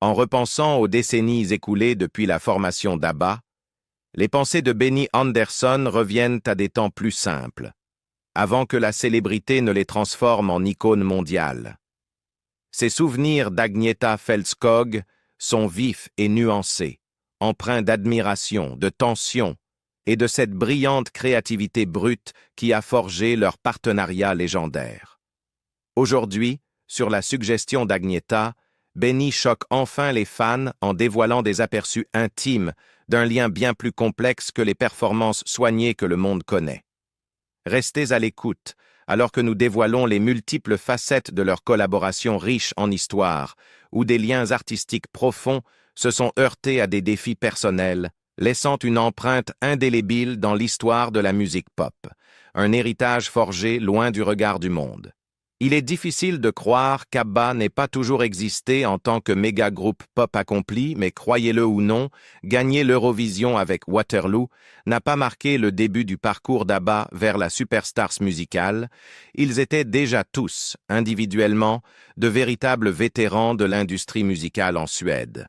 En repensant aux décennies écoulées depuis la formation d'ABBA, les pensées de Benny Andersson reviennent à des temps plus simples, avant que la célébrité ne les transforme en icônes mondiales. Ses souvenirs d'Agnetha Fältskog sont vifs et nuancés, empreints d'admiration, de tension et de cette brillante créativité brute qui a forgé leur partenariat légendaire. Aujourd'hui, sur la suggestion d'Agnetha, Benny choque enfin les fans en dévoilant des aperçus intimes d'un lien bien plus complexe que les performances soignées que le monde connaît. Restez à l'écoute, alors que nous dévoilons les multiples facettes de leur collaboration riche en histoire, où des liens artistiques profonds se sont heurtés à des défis personnels, laissant une empreinte indélébile dans l'histoire de la musique pop, un héritage forgé loin du regard du monde. Il est difficile de croire qu'ABBA n'ait pas toujours existé en tant que méga-groupe pop accompli, mais croyez-le ou non, gagner l'Eurovision avec Waterloo n'a pas marqué le début du parcours d'ABBA vers la superstars musicale. Ils étaient déjà tous, individuellement, de véritables vétérans de l'industrie musicale en Suède.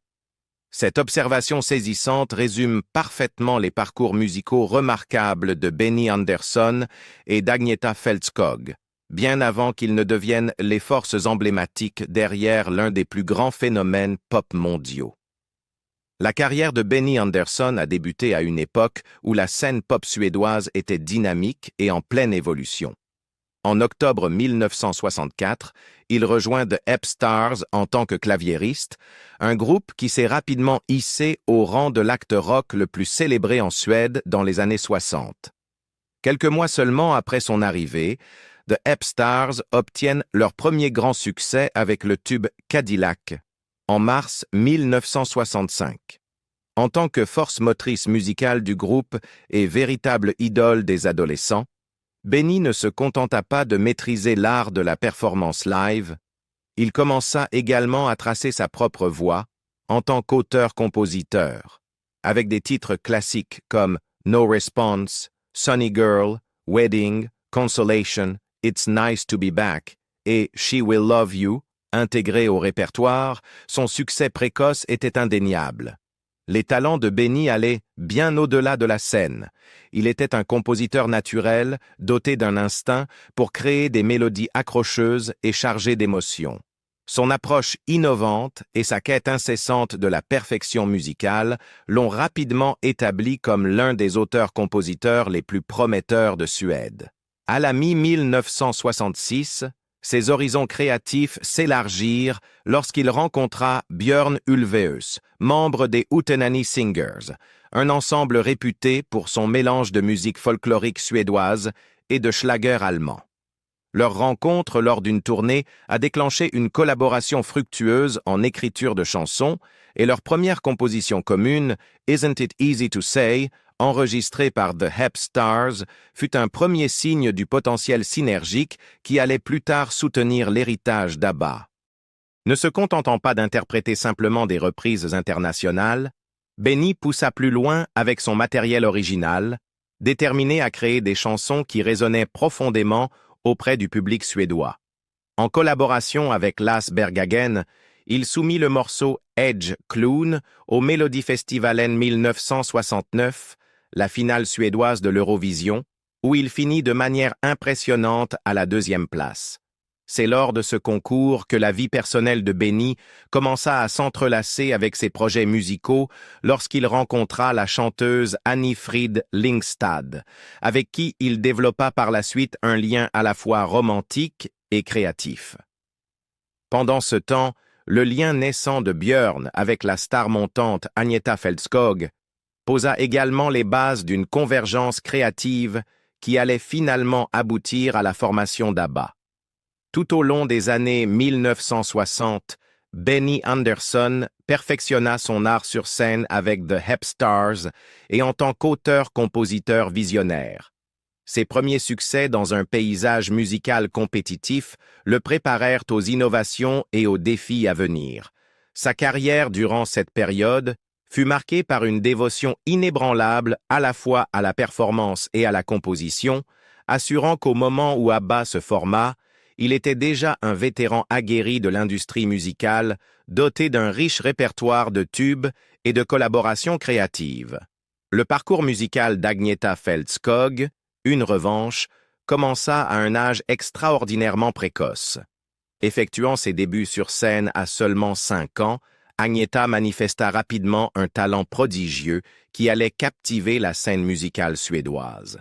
Cette observation saisissante résume parfaitement les parcours musicaux remarquables de Benny Andersson et d'Agnetha Fältskog, bien avant qu'ils ne deviennent les forces emblématiques derrière l'un des plus grands phénomènes pop mondiaux. La carrière de Benny Andersson a débuté à une époque où la scène pop suédoise était dynamique et en pleine évolution. En octobre 1964, il rejoint The Hepstars en tant que claviériste, un groupe qui s'est rapidement hissé au rang de l'acte rock le plus célébré en Suède dans les années 60. Quelques mois seulement après son arrivée, The Hepstars obtiennent leur premier grand succès avec le tube Cadillac, en mars 1965. En tant que force motrice musicale du groupe et véritable idole des adolescents, Benny ne se contenta pas de maîtriser l'art de la performance live, il commença également à tracer sa propre voie en tant qu'auteur-compositeur, avec des titres classiques comme No Response, Sunny Girl, Wedding, Consolation, It's Nice to Be Back et She Will Love You, intégrés au répertoire, son succès précoce était indéniable. Les talents de Benny allaient bien au-delà de la scène. Il était un compositeur naturel, doté d'un instinct pour créer des mélodies accrocheuses et chargées d'émotions. Son approche innovante et sa quête incessante de la perfection musicale l'ont rapidement établi comme l'un des auteurs-compositeurs les plus prometteurs de Suède. À la mi-1966, ses horizons créatifs s'élargirent lorsqu'il rencontra Björn Ulvaeus, membre des Hootenanny Singers, un ensemble réputé pour son mélange de musique folklorique suédoise et de schlager allemand. Leur rencontre lors d'une tournée a déclenché une collaboration fructueuse en écriture de chansons et leur première composition commune, Isn't It Easy to Say, enregistrée par The Hepstars, fut un premier signe du potentiel synergique qui allait plus tard soutenir l'héritage d'ABBA. Ne se contentant pas d'interpréter simplement des reprises internationales, Benny poussa plus loin avec son matériel original, déterminé à créer des chansons qui résonnaient profondément auprès du public suédois. En collaboration avec Lasse Berghagen, il soumit le morceau Edge Clown au Melodifestivalen 1969, la finale suédoise de l'Eurovision, où il finit de manière impressionnante à la 2e place. C'est lors de ce concours que la vie personnelle de Benny commença à s'entrelacer avec ses projets musicaux lorsqu'il rencontra la chanteuse Anni-Frid Lyngstad, avec qui il développa par la suite un lien à la fois romantique et créatif. Pendant ce temps, le lien naissant de Björn avec la star montante Agnetha Fältskog posa également les bases d'une convergence créative qui allait finalement aboutir à la formation d'ABBA. Tout au long des années 1960, Benny Andersson perfectionna son art sur scène avec The Hepstars et en tant qu'auteur-compositeur visionnaire. Ses premiers succès dans un paysage musical compétitif le préparèrent aux innovations et aux défis à venir. Sa carrière durant cette période fut marquée par une dévotion inébranlable à la fois à la performance et à la composition, assurant qu'au moment où ABBA se forma, il était déjà un vétéran aguerri de l'industrie musicale, doté d'un riche répertoire de tubes et de collaborations créatives. Le parcours musical d'Agnetha Fältskog, Une revanche, commença à un âge extraordinairement précoce. Effectuant ses débuts sur scène à seulement 5 ans, Agnetha manifesta rapidement un talent prodigieux qui allait captiver la scène musicale suédoise.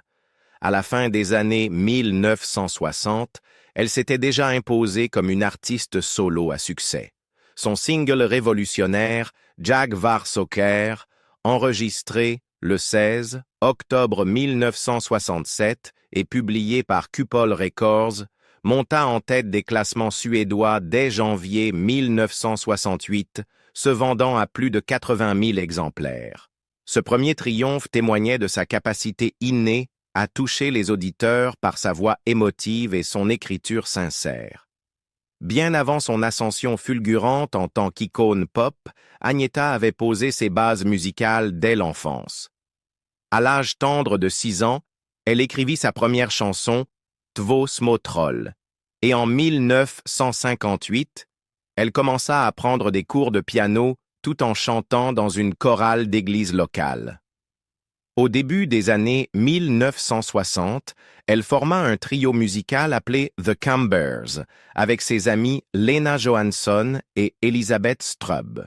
À la fin des années 1960, elle s'était déjà imposée comme une artiste solo à succès. Son single révolutionnaire, Jag var socker, enregistré le 16 octobre 1967 et publié par Cupol Records, monta en tête des classements suédois dès janvier 1968, se vendant à plus de 80 000 exemplaires. Ce premier triomphe témoignait de sa capacité innée à toucher les auditeurs par sa voix émotive et son écriture sincère. Bien avant son ascension fulgurante en tant qu'icône pop, Agnetha avait posé ses bases musicales dès l'enfance. À l'âge tendre de 6 ans, elle écrivit sa première chanson, Två små troll, et en 1958, elle commença à prendre des cours de piano tout en chantant dans une chorale d'église locale. Au début des années 1960, elle forma un trio musical appelé The Cambers, avec ses amis Lena Johansson et Elisabeth Strub.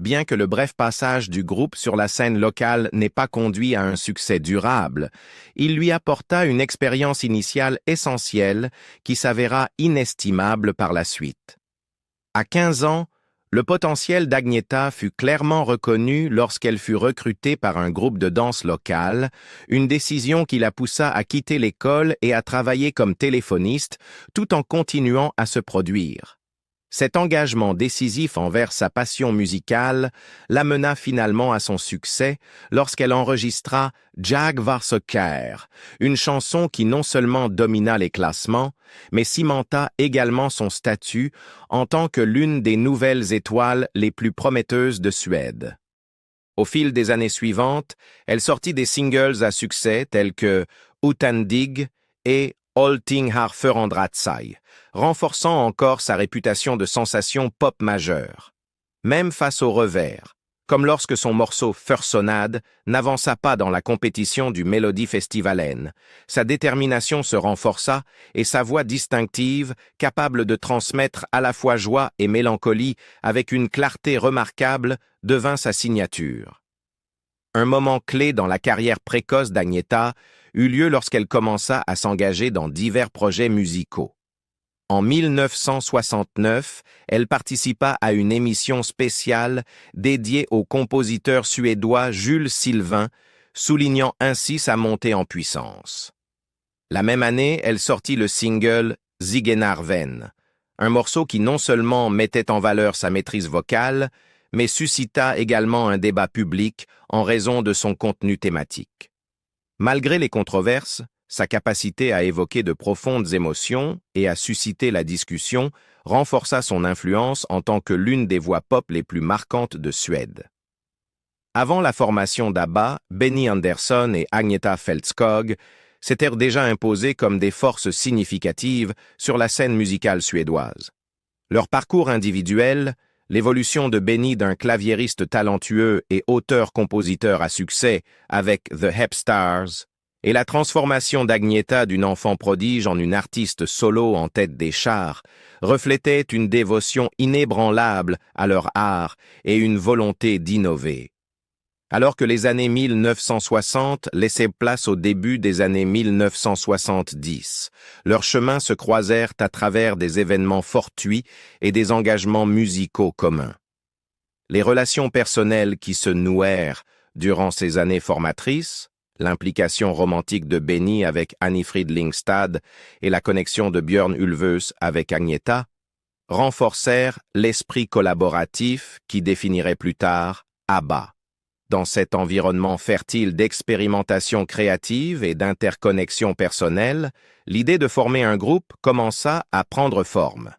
Bien que le bref passage du groupe sur la scène locale n'ait pas conduit à un succès durable, il lui apporta une expérience initiale essentielle qui s'avéra inestimable par la suite. À 15 ans, le potentiel d'Agnetha fut clairement reconnu lorsqu'elle fut recrutée par un groupe de danse local, une décision qui la poussa à quitter l'école et à travailler comme téléphoniste tout en continuant à se produire. Cet engagement décisif envers sa passion musicale l'amena finalement à son succès lorsqu'elle enregistra Jag var socker, une chanson qui non seulement domina les classements, mais cimenta également son statut en tant que l'une des nouvelles étoiles les plus prometteuses de Suède. Au fil des années suivantes, elle sortit des singles à succès tels que Utan dig et Allting har förändrat sig, renforçant encore sa réputation de sensation pop majeure. Même face au revers, comme lorsque son morceau Försonad n'avança pas dans la compétition du Melodifestivalen, sa détermination se renforça et sa voix distinctive, capable de transmettre à la fois joie et mélancolie avec une clarté remarquable, devint sa signature. Un moment clé dans la carrière précoce d'Agnetha eut lieu lorsqu'elle commença à s'engager dans divers projets musicaux. En 1969, elle participa à une émission spéciale dédiée au compositeur suédois Jules Sylvain, soulignant ainsi sa montée en puissance. La même année, elle sortit le single « Zigenarven », un morceau qui non seulement mettait en valeur sa maîtrise vocale, mais suscita également un débat public en raison de son contenu thématique. Malgré les controverses, sa capacité à évoquer de profondes émotions et à susciter la discussion renforça son influence en tant que l'une des voix pop les plus marquantes de Suède. Avant la formation d'ABBA, Benny Andersson et Agnetha Fältskog s'étaient déjà imposés comme des forces significatives sur la scène musicale suédoise. Leur parcours individuel, l'évolution de Benny d'un claviériste talentueux et auteur-compositeur à succès avec The Hepstars, et la transformation d'Agnetha d'une enfant prodige en une artiste solo en tête des charts, reflétaient une dévotion inébranlable à leur art et une volonté d'innover. Alors que les années 1960 laissaient place au début des années 1970, leurs chemins se croisèrent à travers des événements fortuits et des engagements musicaux communs. Les relations personnelles qui se nouèrent durant ces années formatrices, l'implication romantique de Benny avec Annifrid Lyngstad et la connexion de Björn Ulvaeus avec Agnetha, renforcèrent l'esprit collaboratif qui définirait plus tard ABBA. Dans cet environnement fertile d'expérimentation créative et d'interconnexion personnelle, l'idée de former un groupe commença à prendre forme.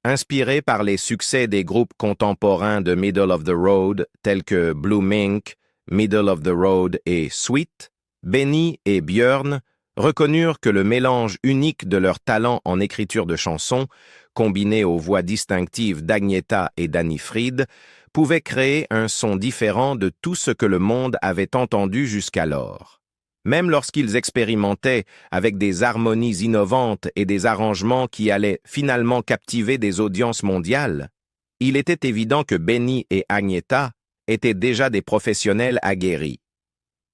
Inspiré par les succès des groupes contemporains de Middle of the Road tels que Blue Mink, Middle of the Road et Sweet, Benny et Björn reconnurent que le mélange unique de leurs talents en écriture de chansons, combiné aux voix distinctives d'Agnetha et d'Anni-Frid, pouvait créer un son différent de tout ce que le monde avait entendu jusqu'alors. Même lorsqu'ils expérimentaient avec des harmonies innovantes et des arrangements qui allaient finalement captiver des audiences mondiales, il était évident que Benny et Agnetha étaient déjà des professionnels aguerris.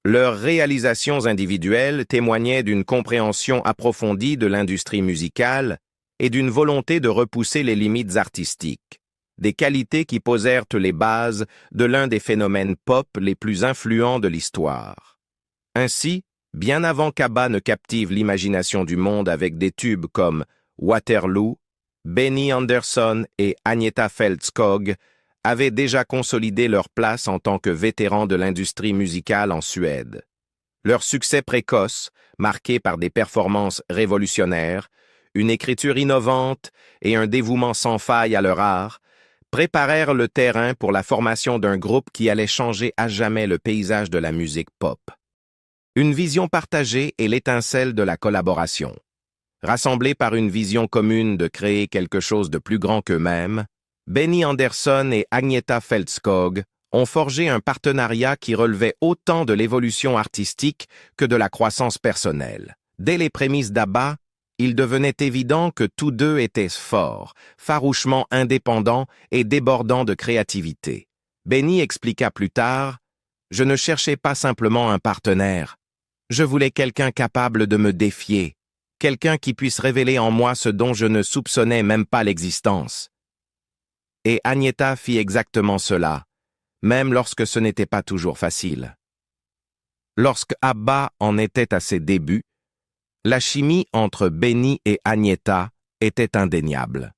Leurs réalisations individuelles témoignaient d'une compréhension approfondie de l'industrie musicale et d'une volonté de repousser les limites artistiques, des qualités qui posèrent les bases de l'un des phénomènes pop les plus influents de l'histoire. Ainsi, bien avant qu'ABBA ne captive l'imagination du monde avec des tubes comme Waterloo, Benny Andersson et Agnetha Fältskog avaient déjà consolidé leur place en tant que vétérans de l'industrie musicale en Suède. Leur succès précoce, marqué par des performances révolutionnaires, une écriture innovante et un dévouement sans faille à leur art, préparèrent le terrain pour la formation d'un groupe qui allait changer à jamais le paysage de la musique pop. Une vision partagée et l'étincelle de la collaboration. Rassemblés par une vision commune de créer quelque chose de plus grand qu'eux-mêmes, Benny Andersson et Agnetha Fältskog ont forgé un partenariat qui relevait autant de l'évolution artistique que de la croissance personnelle. Dès les prémices d'ABBA, il devenait évident que tous deux étaient forts, farouchement indépendants et débordants de créativité. Benny expliqua plus tard « Je ne cherchais pas simplement un partenaire. Je voulais quelqu'un capable de me défier, quelqu'un qui puisse révéler en moi ce dont je ne soupçonnais même pas l'existence. » Et Agnetha fit exactement cela, même lorsque ce n'était pas toujours facile. Lorsque ABBA en était à ses débuts, la chimie entre Benny et Agnetha était indéniable.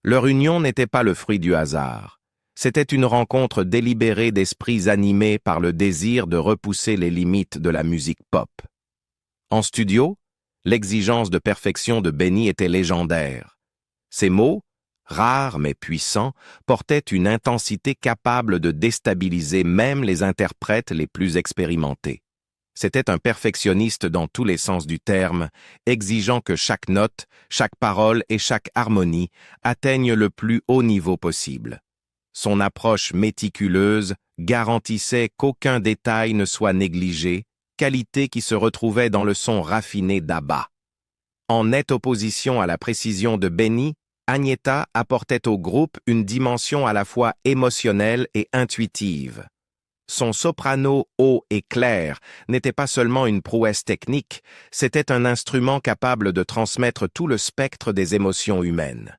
Leur union n'était pas le fruit du hasard. C'était une rencontre délibérée d'esprits animés par le désir de repousser les limites de la musique pop. En studio, l'exigence de perfection de Benny était légendaire. Ses mots, rares mais puissants, portaient une intensité capable de déstabiliser même les interprètes les plus expérimentés. C'était un perfectionniste dans tous les sens du terme, exigeant que chaque note, chaque parole et chaque harmonie atteignent le plus haut niveau possible. Son approche méticuleuse garantissait qu'aucun détail ne soit négligé, qualité qui se retrouvait dans le son raffiné d'ABBA. En nette opposition à la précision de Benny, Agnetha apportait au groupe une dimension à la fois émotionnelle et intuitive. Son soprano haut et clair n'était pas seulement une prouesse technique, c'était un instrument capable de transmettre tout le spectre des émotions humaines.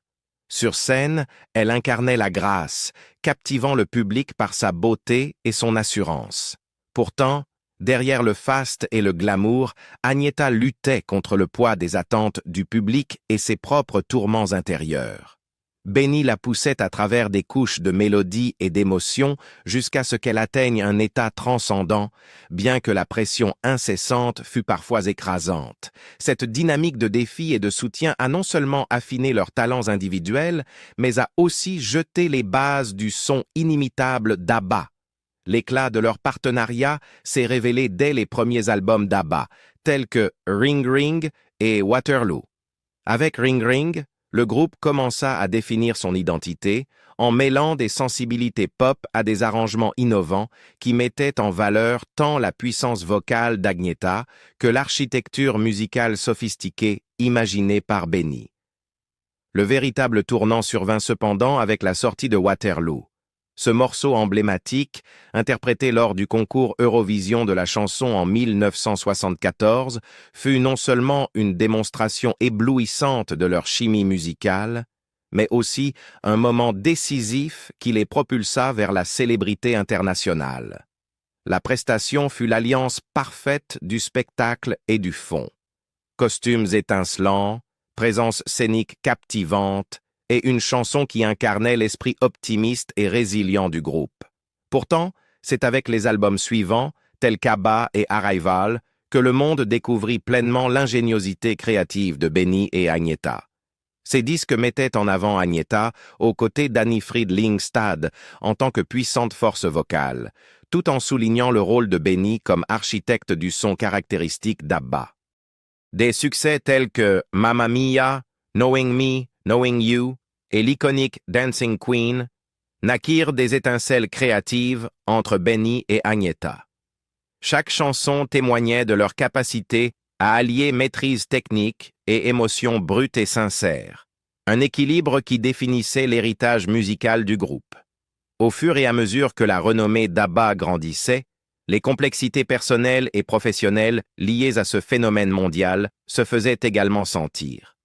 Sur scène, elle incarnait la grâce, captivant le public par sa beauté et son assurance. Pourtant, derrière le faste et le glamour, Agnetha luttait contre le poids des attentes du public et ses propres tourments intérieurs. Benny la poussait à travers des couches de mélodie et d'émotion jusqu'à ce qu'elle atteigne un état transcendant, bien que la pression incessante fût parfois écrasante. Cette dynamique de défi et de soutien a non seulement affiné leurs talents individuels, mais a aussi jeté les bases du son inimitable d'ABBA. L'éclat de leur partenariat s'est révélé dès les premiers albums d'ABBA, tels que Ring Ring et Waterloo. Avec Ring Ring, le groupe commença à définir son identité en mêlant des sensibilités pop à des arrangements innovants qui mettaient en valeur tant la puissance vocale d'Agnetha que l'architecture musicale sophistiquée imaginée par Benny. Le véritable tournant survint cependant avec la sortie de Waterloo. Ce morceau emblématique, interprété lors du concours Eurovision de la chanson en 1974, fut non seulement une démonstration éblouissante de leur chimie musicale, mais aussi un moment décisif qui les propulsa vers la célébrité internationale. La prestation fut l'alliance parfaite du spectacle et du fond. Costumes étincelants, présence scénique captivante, et une chanson qui incarnait l'esprit optimiste et résilient du groupe. Pourtant, c'est avec les albums suivants, tels qu'ABBA et Arrival, que le monde découvrit pleinement l'ingéniosité créative de Benny et Agnetha. Ces disques mettaient en avant Agnetha aux côtés d'Anni-Frid Lyngstad en tant que puissante force vocale, tout en soulignant le rôle de Benny comme architecte du son caractéristique d'ABBA. Des succès tels que Mamma Mia, Knowing Me, Knowing You et l'iconique Dancing Queen naquirent des étincelles créatives entre Benny et Agnetha. Chaque chanson témoignait de leur capacité à allier maîtrise technique et émotion brute et sincère, un équilibre qui définissait l'héritage musical du groupe. Au fur et à mesure que la renommée d'ABBA grandissait, les complexités personnelles et professionnelles liées à ce phénomène mondial se faisaient également sentir.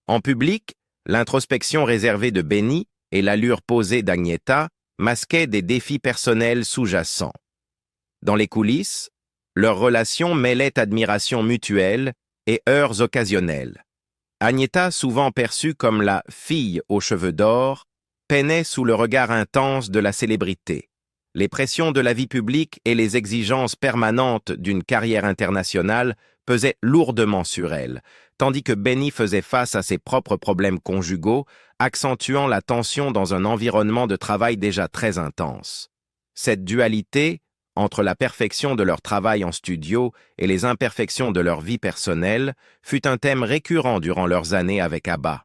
En public, l'introspection réservée de Benny et l'allure posée d'Agnetha masquaient des défis personnels sous-jacents. Dans les coulisses, leur relation mêlait admiration mutuelle et heurts occasionnels. Agnetha, souvent perçue comme la « fille aux cheveux d'or », peinait sous le regard intense de la célébrité. Les pressions de la vie publique et les exigences permanentes d'une carrière internationale pesaient lourdement sur elle, tandis que Benny faisait face à ses propres problèmes conjugaux, accentuant la tension dans un environnement de travail déjà très intense. Cette dualité, entre la perfection de leur travail en studio et les imperfections de leur vie personnelle, fut un thème récurrent durant leurs années avec ABBA.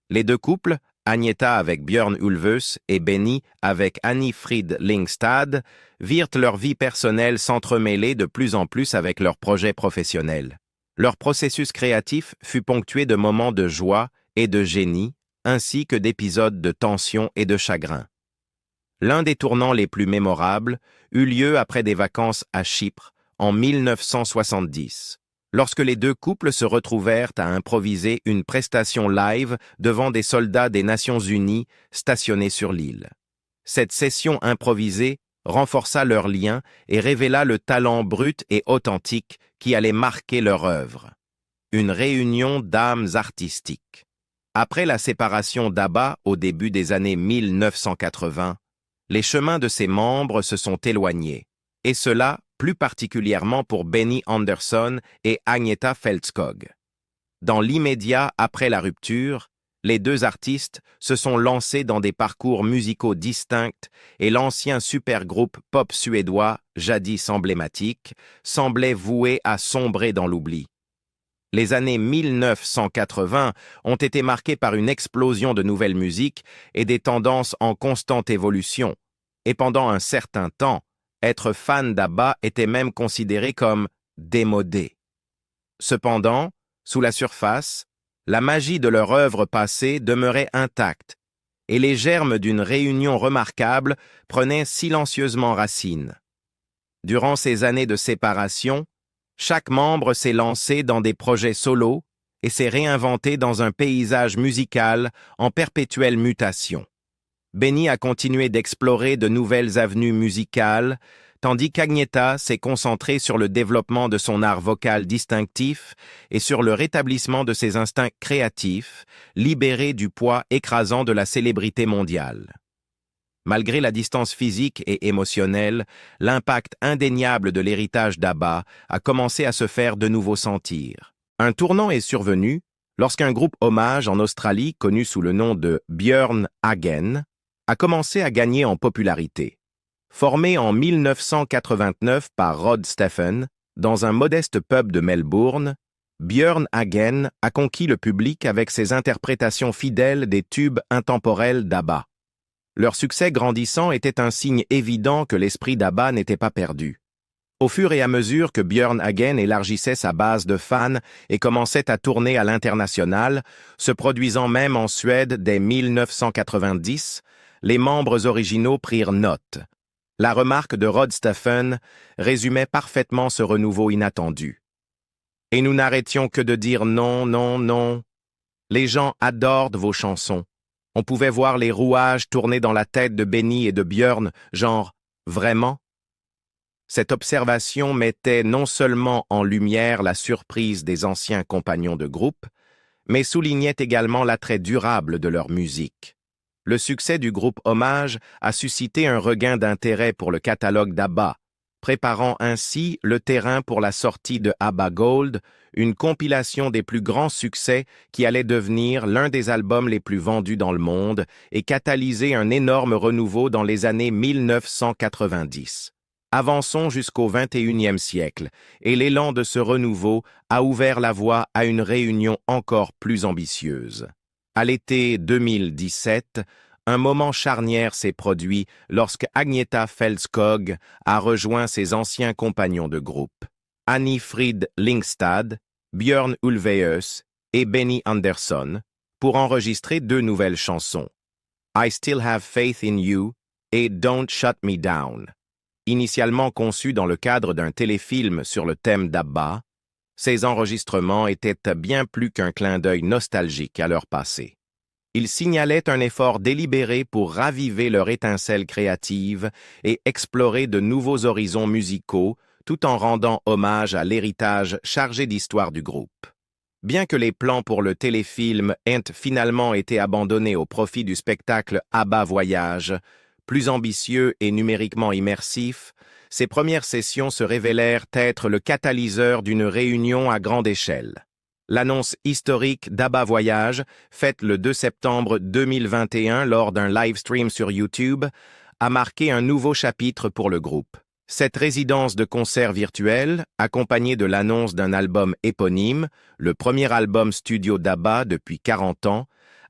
Les deux couples, Agnetha avec Björn Ulvaeus et Benny avec Annie Frid Lyngstad, virent leur vie personnelle s'entremêler de plus en plus avec leurs projets professionnels. Leur processus créatif fut ponctué de moments de joie et de génie, ainsi que d'épisodes de tension et de chagrin. L'un des tournants les plus mémorables eut lieu après des vacances à Chypre en 1970, lorsque les deux couples se retrouvèrent à improviser une prestation live devant des soldats des Nations Unies stationnés sur l'île. Cette session improvisée renforça leur lien et révéla le talent brut et authentique qui allait marquer leur œuvre. Une réunion d'âmes artistiques. Après la séparation d'ABBA au début des années 1980, les chemins de ses membres se sont éloignés, et cela plus particulièrement pour Benny Andersson et Agnetha Fältskog. Dans l'immédiat après la rupture, les deux artistes se sont lancés dans des parcours musicaux distincts et l'ancien supergroupe pop suédois, jadis emblématique, semblait voué à sombrer dans l'oubli. Les années 1980 ont été marquées par une explosion de nouvelles musiques et des tendances en constante évolution, et pendant un certain temps, être fan d'ABBA était même considéré comme démodé. Cependant, sous la surface, la magie de leur œuvre passée demeurait intacte, et les germes d'une réunion remarquable prenaient silencieusement racine. Durant ces années de séparation, chaque membre s'est lancé dans des projets solos et s'est réinventé dans un paysage musical en perpétuelle mutation. Benny a continué d'explorer de nouvelles avenues musicales, tandis qu'Agnetha s'est concentrée sur le développement de son art vocal distinctif et sur le rétablissement de ses instincts créatifs, libérés du poids écrasant de la célébrité mondiale. Malgré la distance physique et émotionnelle, l'impact indéniable de l'héritage d'ABBA a commencé à se faire de nouveau sentir. Un tournant est survenu lorsqu'un groupe hommage en Australie, connu sous le nom de Björn Hagen, a commencé à gagner en popularité. Formé en 1989 par Rod Stephen, dans un modeste pub de Melbourne, Björn Hagen a conquis le public avec ses interprétations fidèles des tubes intemporels d'ABBA. Leur succès grandissant était un signe évident que l'esprit d'ABBA n'était pas perdu. Au fur et à mesure que Björn Hagen élargissait sa base de fans et commençait à tourner à l'international, se produisant même en Suède dès 1990, les membres originaux prirent note. La remarque de Rod Stephen résumait parfaitement ce renouveau inattendu. Et nous n'arrêtions que de dire non, non, non. Les gens adorent vos chansons. On pouvait voir les rouages tourner dans la tête de Benny et de Björn, genre « Vraiment ?» Cette observation mettait non seulement en lumière la surprise des anciens compagnons de groupe, mais soulignait également l'attrait durable de leur musique. Le succès du groupe Hommage a suscité un regain d'intérêt pour le catalogue d'ABBA, préparant ainsi le terrain pour la sortie de ABBA Gold, une compilation des plus grands succès qui allait devenir l'un des albums les plus vendus dans le monde et catalyser un énorme renouveau dans les années 1990. Avançons jusqu'au XXIe siècle, et l'élan de ce renouveau a ouvert la voie à une réunion encore plus ambitieuse. À l'été 2017, un moment charnière s'est produit lorsque Agnetha Fältskog a rejoint ses anciens compagnons de groupe, Annie Frid Lyngstad, Björn Ulvaeus et Benny Andersson, pour enregistrer 2 nouvelles chansons, I Still Have Faith in You et Don't Shut Me Down. Initialement conçus dans le cadre d'un téléfilm sur le thème d'ABBA, ces enregistrements étaient bien plus qu'un clin d'œil nostalgique à leur passé. Ils signalaient un effort délibéré pour raviver leur étincelle créative et explorer de nouveaux horizons musicaux, tout en rendant hommage à l'héritage chargé d'histoire du groupe. Bien que les plans pour le téléfilm aient finalement été abandonnés au profit du spectacle ABBA Voyage, plus ambitieux et numériquement immersif, ces premières sessions se révélèrent être le catalyseur d'une réunion à grande échelle. L'annonce historique d'ABBA Voyage, faite le 2 septembre 2021 lors d'un live stream sur YouTube, a marqué un nouveau chapitre pour le groupe. Cette résidence de concert virtuelle, accompagnée de l'annonce d'un album éponyme, le premier album studio d'ABBA depuis 40 ans,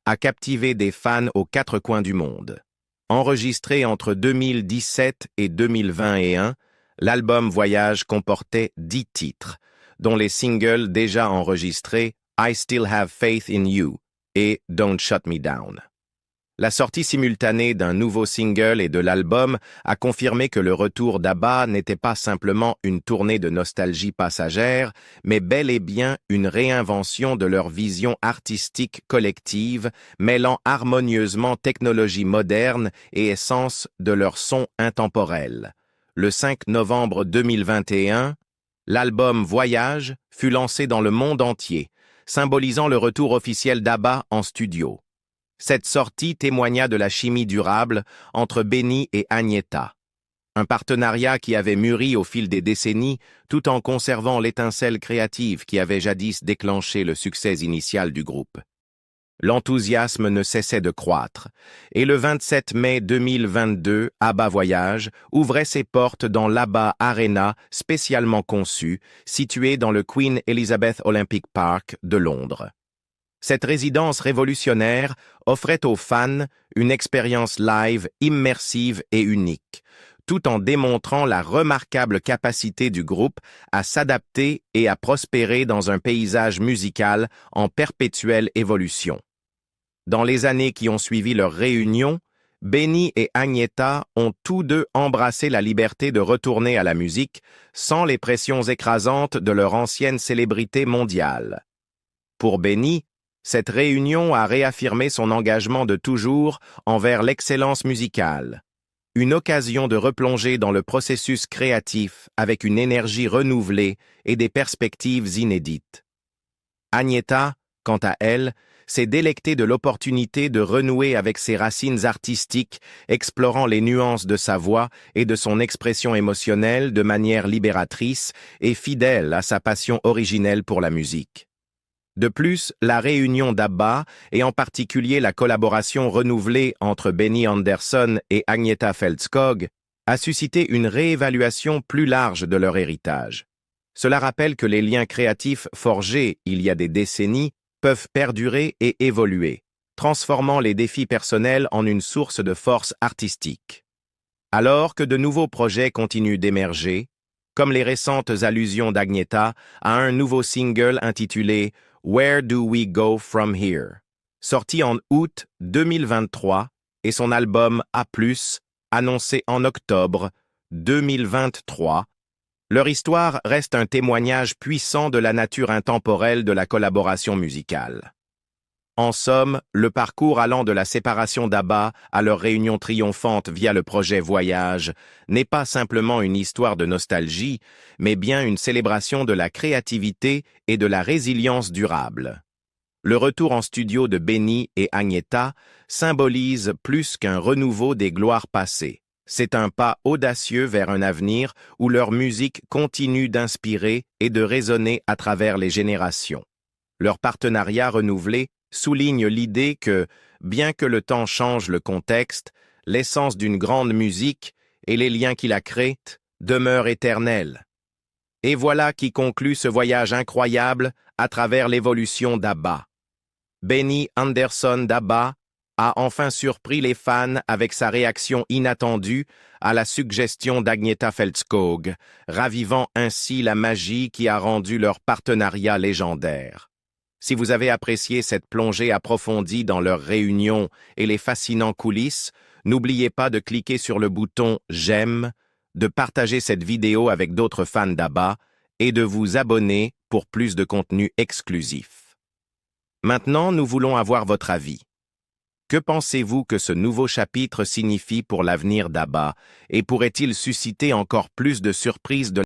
a captivé des fans aux 4 coins du monde. Enregistré entre 2017 et 2021, l'album Voyage comportait 10 titres, dont les singles déjà enregistrés I Still Have Faith in You et Don't Shut Me Down. La sortie simultanée d'un nouveau single et de l'album a confirmé que le retour d'ABBA n'était pas simplement une tournée de nostalgie passagère, mais bel et bien une réinvention de leur vision artistique collective, mêlant harmonieusement technologie moderne et essence de leur son intemporel. Le 5 novembre 2021, l'album Voyage fut lancé dans le monde entier, symbolisant le retour officiel d'ABBA en studio. Cette sortie témoigna de la chimie durable entre Benny et Agnetha. Un partenariat qui avait mûri au fil des décennies tout en conservant l'étincelle créative qui avait jadis déclenché le succès initial du groupe. L'enthousiasme ne cessait de croître, et le 27 mai 2022, ABBA Voyage ouvrait ses portes dans l'ABBA Arena spécialement conçue, située dans le Queen Elizabeth Olympic Park de Londres. Cette résidence révolutionnaire offrait aux fans une expérience live immersive et unique, tout en démontrant la remarquable capacité du groupe à s'adapter et à prospérer dans un paysage musical en perpétuelle évolution. Dans les années qui ont suivi leur réunion, Benny et Agnetha ont tous deux embrassé la liberté de retourner à la musique sans les pressions écrasantes de leur ancienne célébrité mondiale. Pour Benny, cette réunion a réaffirmé son engagement de toujours envers l'excellence musicale. Une occasion de replonger dans le processus créatif avec une énergie renouvelée et des perspectives inédites. Agnetha, quant à elle, s'est délectée de l'opportunité de renouer avec ses racines artistiques, explorant les nuances de sa voix et de son expression émotionnelle de manière libératrice et fidèle à sa passion originelle pour la musique. De plus, la réunion d'ABBA, et en particulier la collaboration renouvelée entre Benny Andersson et Agnetha Fältskog, a suscité une réévaluation plus large de leur héritage. Cela rappelle que les liens créatifs forgés il y a des décennies peuvent perdurer et évoluer, transformant les défis personnels en une source de force artistique. Alors que de nouveaux projets continuent d'émerger, comme les récentes allusions d'Agnetha à un nouveau single intitulé Where Do We Go From Here, sorti en août 2023, et son album A+, annoncé en octobre 2023, leur histoire reste un témoignage puissant de la nature intemporelle de la collaboration musicale. En somme, le parcours allant de la séparation d'ABBA à leur réunion triomphante via le projet Voyage n'est pas simplement une histoire de nostalgie, mais bien une célébration de la créativité et de la résilience durable. Le retour en studio de Benny et Agnetha symbolise plus qu'un renouveau des gloires passées. C'est un pas audacieux vers un avenir où leur musique continue d'inspirer et de résonner à travers les générations. Leur partenariat renouvelé souligne l'idée que, bien que le temps change le contexte, l'essence d'une grande musique et les liens qui la créent demeure éternelle. Et voilà qui conclut ce voyage incroyable à travers l'évolution d'Abba. Benny Anderson d'Abba a enfin surpris les fans avec sa réaction inattendue à la suggestion d'Agnetha Feltskog, ravivant ainsi la magie qui a rendu leur partenariat légendaire. Si vous avez apprécié cette plongée approfondie dans leurs réunions et les fascinants coulisses, n'oubliez pas de cliquer sur le bouton « J'aime », de partager cette vidéo avec d'autres fans d'Abba et de vous abonner pour plus de contenu exclusif. Maintenant, nous voulons avoir votre avis. Que pensez-vous que ce nouveau chapitre signifie pour l'avenir d'Abba et pourrait-il susciter encore plus de surprises de